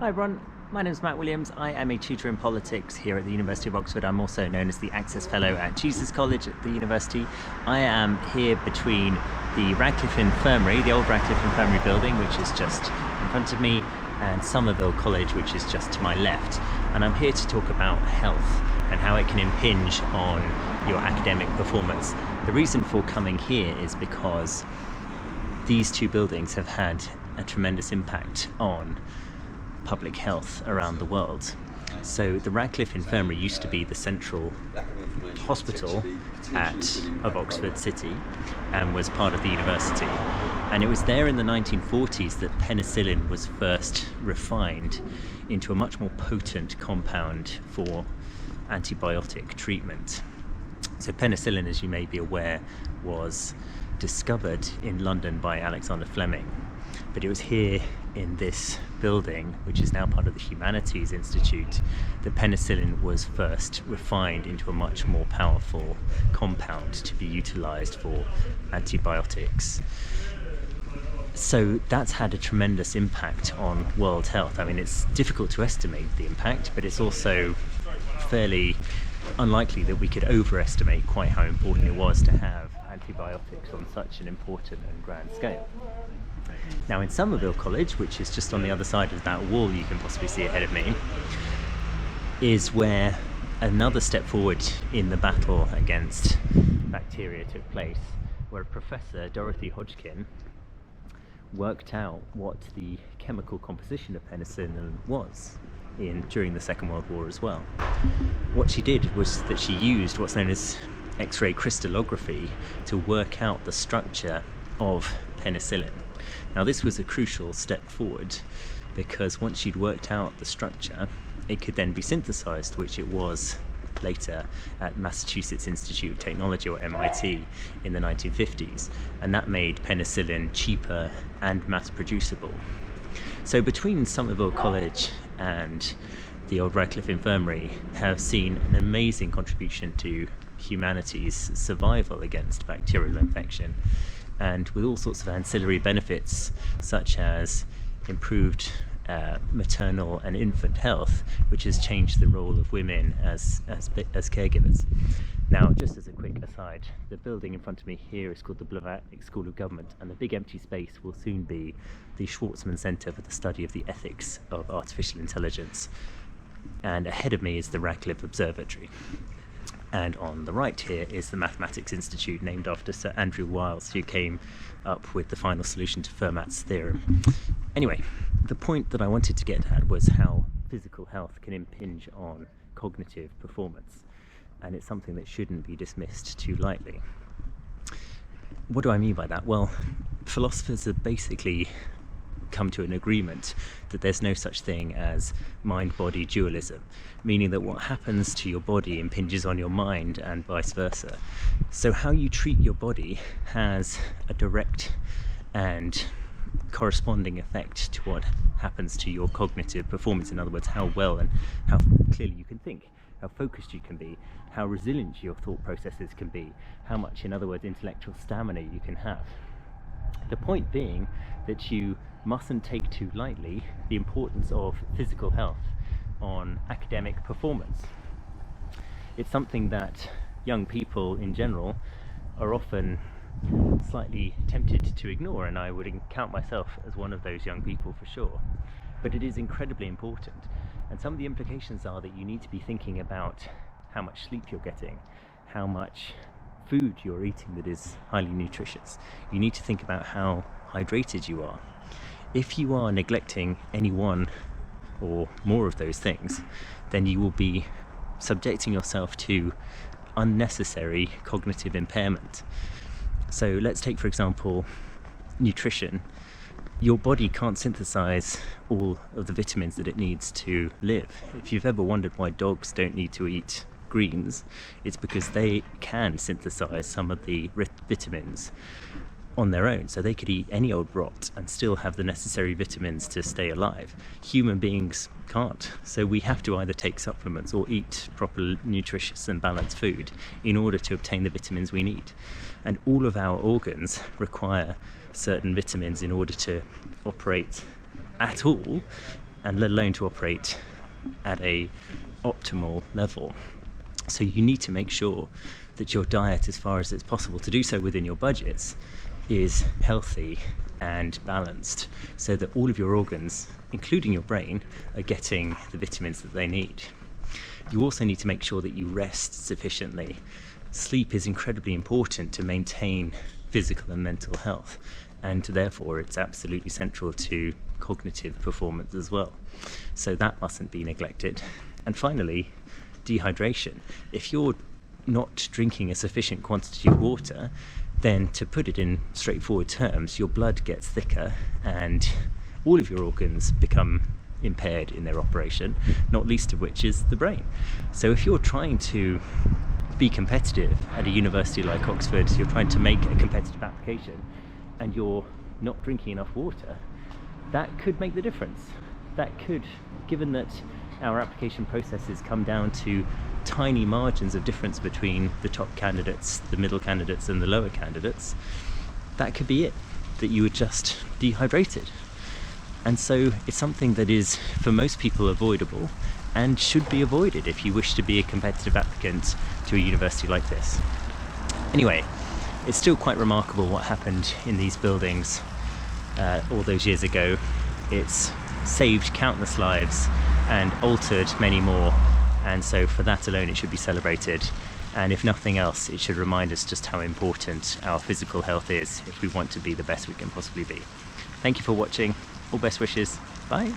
Hi everyone, my name is Matt Williams. I am a tutor in politics here at the University of Oxford. I'm also known as the Access Fellow at Jesus College at the university. I am here between the Radcliffe Infirmary, the old Radcliffe Infirmary building, which is just in front of me, and Somerville College, which is just to my left. And I'm here to talk about health and how it can impinge on your academic performance. The reason for coming here is because these two buildings have had a tremendous impact on public health around the world. So the Radcliffe Infirmary used to be the central hospital of Oxford City and was part of the university. And it was there in the 1940s that penicillin was first refined into a much more potent compound for antibiotic treatment. So penicillin, as you may be aware, was discovered in London by Alexander Fleming. But it was here in this building, which is now part of the Humanities Institute, that penicillin was first refined into a much more powerful compound to be utilised for antibiotics. So that's had a tremendous impact on world health. I mean, it's difficult to estimate the impact, but it's also fairly unlikely that we could overestimate quite how important it was to have antibiotics on such an important and grand scale. Now in Somerville College, which is just on the other side of that wall you can possibly see ahead of me, is where another step forward in the battle against bacteria took place, where Professor Dorothy Hodgkin worked out what the chemical composition of penicillin was during the Second World War as well. What she did was that she used what's known as X-ray crystallography to work out the structure of penicillin. Now this was a crucial step forward because once she'd worked out the structure, it could then be synthesized, which it was later at Massachusetts Institute of Technology, or MIT, in the 1950s, and that made penicillin cheaper and mass producible. So between Somerville College and the old Radcliffe Infirmary have seen an amazing contribution to humanity's survival against bacterial infection, and with all sorts of ancillary benefits such as improved maternal and infant health, which has changed the role of women as caregivers. Now, just as a quick aside, the building in front of me here is called the Blavatnik School of Government, and the big empty space will soon be the Schwarzman Centre for the Study of the Ethics of Artificial Intelligence. And ahead of me is the Radcliffe Observatory. And on the right here is the Mathematics Institute, named after Sir Andrew Wiles, who came up with the final solution to Fermat's theorem. Anyway, the point that I wanted to get at was how physical health can impinge on cognitive performance, and it's something that shouldn't be dismissed too lightly. What do I mean by that? Well, philosophers have basically come to an agreement that there's no such thing as mind-body dualism, meaning that what happens to your body impinges on your mind and vice versa. So how you treat your body has a direct and corresponding effect to what happens to your cognitive performance. In other words, how well and how clearly you can think, how focused you can be, how resilient your thought processes can be, how much, in other words, intellectual stamina you can have. The point being that you mustn't take too lightly the importance of physical health on academic performance. It's something that young people in general are often slightly tempted to ignore, and I would count myself as one of those young people for sure. But it is incredibly important, and some of the implications are that you need to be thinking about how much sleep you're getting, how much food you're eating that is highly nutritious. You need to think about how hydrated you are. If you are neglecting any one or more of those things, then you will be subjecting yourself to unnecessary cognitive impairment. So let's take, for example, nutrition. Your body can't synthesize all of the vitamins that it needs to live. If you've ever wondered why dogs don't need to eat greens, it's because they can synthesize some of the vitamins on their own. So they could eat any old rot and still have the necessary vitamins to stay alive. Human beings can't. So we have to either take supplements or eat proper, nutritious and balanced food in order to obtain the vitamins we need. And all of our organs require certain vitamins in order to operate at all and let alone to operate at a optimal level. So you need to make sure that your diet, as far as it's possible to do so within your budgets, is healthy and balanced, so that all of your organs, including your brain, are getting the vitamins that they need. You also need to make sure that you rest sufficiently. Sleep is incredibly important to maintain physical and mental health, and therefore it's absolutely central to cognitive performance as well. So that mustn't be neglected. And finally, dehydration. If you're not drinking a sufficient quantity of water, then, to put it in straightforward terms, your blood gets thicker and all of your organs become impaired in their operation, not least of which is the brain. So if you're trying to be competitive at a university like Oxford, you're trying to make a competitive application, and you're not drinking enough water, that could make the difference. That could, given that our application processes come down to tiny margins of difference between the top candidates, the middle candidates and the lower candidates, that could be it, that you were just dehydrated. And so it's something that is, for most people, avoidable and should be avoided if you wish to be a competitive applicant to a university like this. Anyway, it's still quite remarkable what happened in these buildings all those years ago. It's saved countless lives and altered many more, and so for that alone it should be celebrated. And if nothing else, it should remind us just how important our physical health is if we want to be the best we can possibly be. Thank you for watching. All best wishes. Bye.